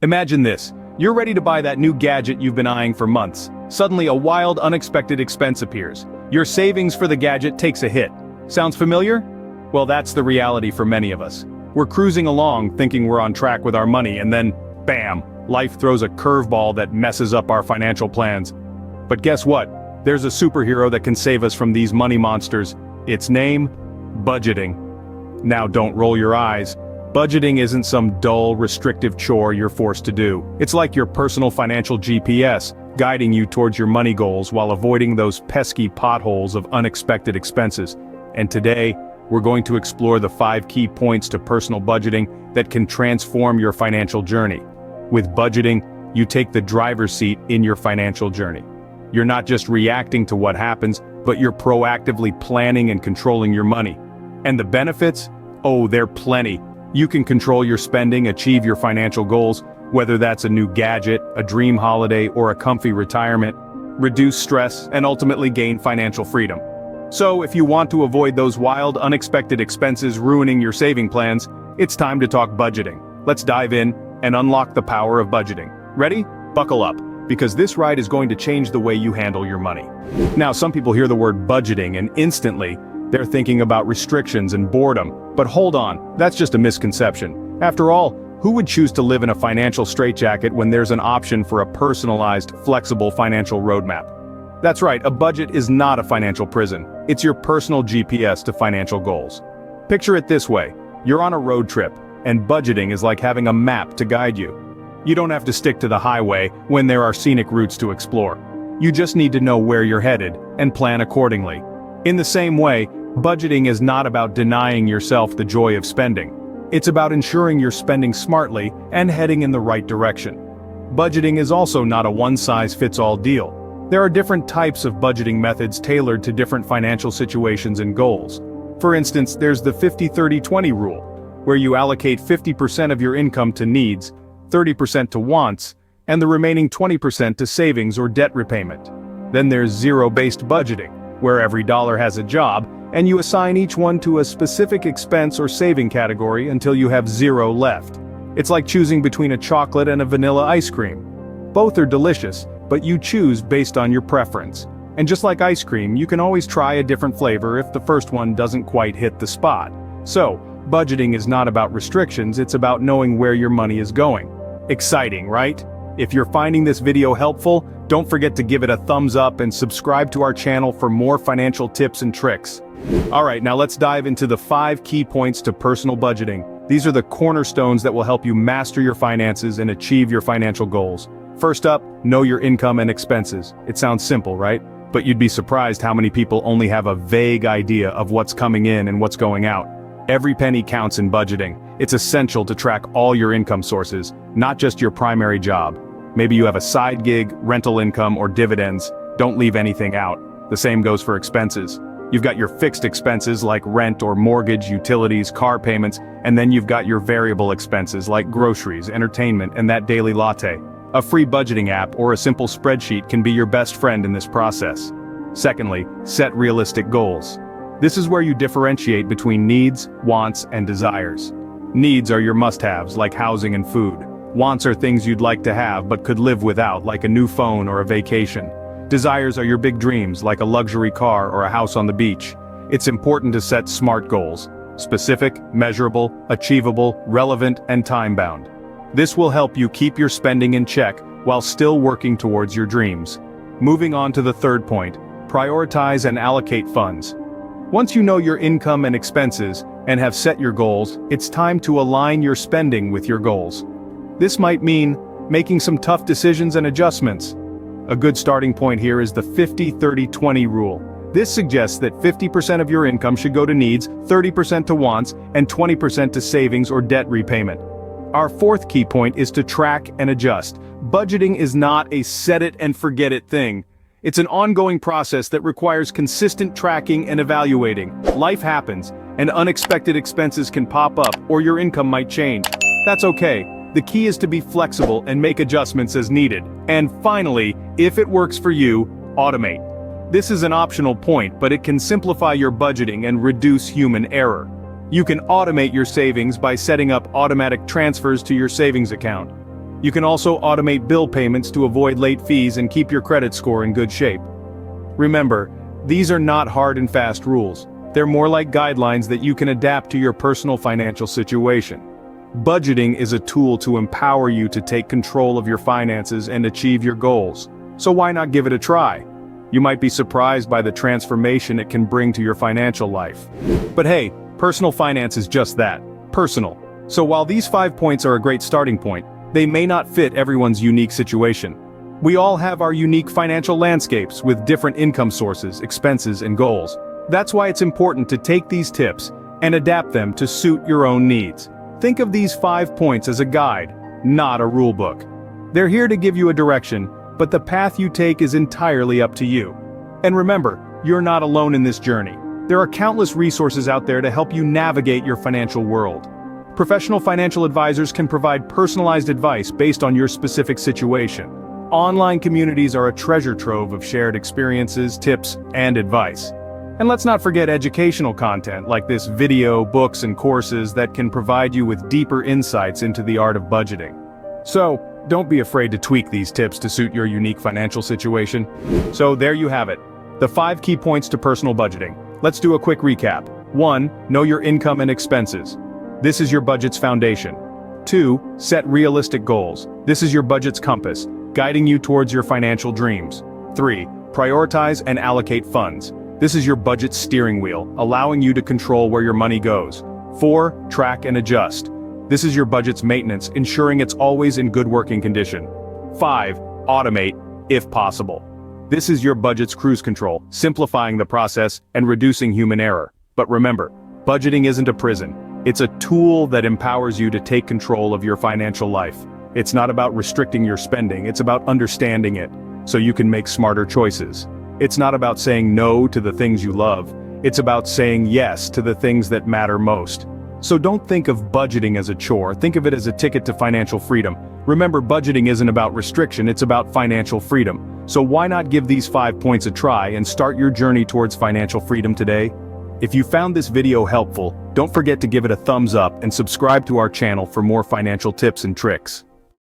Imagine this. You're ready to buy that new gadget you've been eyeing for months. Suddenly a wild, unexpected expense appears. Your savings for the gadget takes a hit. Sounds familiar? Well, that's the reality for many of us. We're cruising along thinking we're on track with our money, and then, bam, life throws a curveball that messes up our financial plans. But guess what? There's a superhero that can save us from these money monsters. Its name? Budgeting. Now don't roll your eyes. Budgeting isn't some dull, restrictive chore you're forced to do. It's like your personal financial GPS, guiding you towards your money goals while avoiding those pesky potholes of unexpected expenses. And today, we're going to explore the 5 key points to personal budgeting that can transform your financial journey. With budgeting, you take the driver's seat in your financial journey. You're not just reacting to what happens, but you're proactively planning and controlling your money. And the benefits? Oh, they're plenty. You can control your spending, achieve your financial goals, whether that's a new gadget, a dream holiday, or a comfy retirement, reduce stress, and ultimately gain financial freedom. So if you want to avoid those wild, unexpected expenses ruining your saving plans, it's time to talk budgeting. Let's dive in and unlock the power of budgeting. Ready? Buckle up, because this ride is going to change the way you handle your money. Now, some people hear the word budgeting and instantly, they're thinking about restrictions and boredom. But hold on, that's just a misconception. After all, who would choose to live in a financial straitjacket when there's an option for a personalized, flexible financial roadmap? That's right, a budget is not a financial prison. It's your personal GPS to financial goals. Picture it this way, you're on a road trip, and budgeting is like having a map to guide you. You don't have to stick to the highway when there are scenic routes to explore. You just need to know where you're headed and plan accordingly. In the same way, budgeting is not about denying yourself the joy of spending. It's about ensuring you're spending smartly and heading in the right direction. Budgeting is also not a one-size-fits-all deal. There are different types of budgeting methods tailored to different financial situations and goals. For instance, there's the 50-30-20 rule, where you allocate 50% of your income to needs, 30% to wants, and the remaining 20% to savings or debt repayment. Then there's zero-based budgeting, where every dollar has a job, and you assign each one to a specific expense or saving category until you have zero left. It's like choosing between a chocolate and a vanilla ice cream. Both are delicious, but you choose based on your preference. And just like ice cream, you can always try a different flavor if the first one doesn't quite hit the spot. So, budgeting is not about restrictions, it's about knowing where your money is going. Exciting, right? If you're finding this video helpful, don't forget to give it a thumbs up and subscribe to our channel for more financial tips and tricks. Alright, now let's dive into the 5 key points to personal budgeting. These are the cornerstones that will help you master your finances and achieve your financial goals. First up, know your income and expenses. It sounds simple, right? But you'd be surprised how many people only have a vague idea of what's coming in and what's going out. Every penny counts in budgeting. It's essential to track all your income sources, not just your primary job. Maybe you have a side gig, rental income, or dividends. Don't leave anything out. The same goes for expenses. You've got your fixed expenses like rent or mortgage, utilities, car payments, and then you've got your variable expenses like groceries, entertainment, and that daily latte. A free budgeting app or a simple spreadsheet can be your best friend in this process. Secondly, set realistic goals. This is where you differentiate between needs, wants, and desires. Needs are your must-haves like housing and food. Wants are things you'd like to have but could live without, like a new phone or a vacation. Desires are your big dreams, like a luxury car or a house on the beach. It's important to set SMART goals: specific, measurable, achievable, relevant, and time-bound. This will help you keep your spending in check while still working towards your dreams. Moving on to the third point, prioritize and allocate funds. Once you know your income and expenses and have set your goals, it's time to align your spending with your goals. This might mean making some tough decisions and adjustments. A good starting point here is the 50-30-20 rule. This suggests that 50% of your income should go to needs, 30% to wants, and 20% to savings or debt repayment. Our fourth key point is to track and adjust. Budgeting is not a set-it-and-forget-it thing. It's an ongoing process that requires consistent tracking and evaluating. Life happens, and unexpected expenses can pop up, or your income might change. That's okay. The key is to be flexible and make adjustments as needed. And finally, if it works for you, automate. This is an optional point, but it can simplify your budgeting and reduce human error. You can automate your savings by setting up automatic transfers to your savings account. You can also automate bill payments to avoid late fees and keep your credit score in good shape. Remember, these are not hard and fast rules. They're more like guidelines that you can adapt to your personal financial situation. Budgeting is a tool to empower you to take control of your finances and achieve your goals. So why not give it a try? You might be surprised by the transformation it can bring to your financial life. But hey, personal finance is just that, personal. So while these 5 points are a great starting point, they may not fit everyone's unique situation. We all have our unique financial landscapes with different income sources, expenses, and goals. That's why it's important to take these tips and adapt them to suit your own needs. Think of these 5 points as a guide, not a rule book. They're here to give you a direction, but the path you take is entirely up to you. And remember, you're not alone in this journey. There are countless resources out there to help you navigate your financial world. Professional financial advisors can provide personalized advice based on your specific situation. Online communities are a treasure trove of shared experiences, tips, and advice. And let's not forget educational content like this video, books, and courses that can provide you with deeper insights into the art of budgeting. So, don't be afraid to tweak these tips to suit your unique financial situation. So there you have it, the 5 key points to personal budgeting. Let's do a quick recap. 1. Know your income and expenses. This is your budget's foundation. 2. Set realistic goals. This is your budget's compass, guiding you towards your financial dreams. 3. Prioritize and allocate funds. This is your budget steering wheel, allowing you to control where your money goes. 4. Track and adjust. This is your budget's maintenance, ensuring it's always in good working condition. 5. Automate, if possible. This is your budget's cruise control, simplifying the process and reducing human error. But remember, budgeting isn't a prison. It's a tool that empowers you to take control of your financial life. It's not about restricting your spending, it's about understanding it, so you can make smarter choices. It's not about saying no to the things you love, it's about saying yes to the things that matter most. So don't think of budgeting as a chore, think of it as a ticket to financial freedom. Remember, budgeting isn't about restriction, it's about financial freedom. So why not give these 5 points a try and start your journey towards financial freedom today? If you found this video helpful, don't forget to give it a thumbs up and subscribe to our channel for more financial tips and tricks.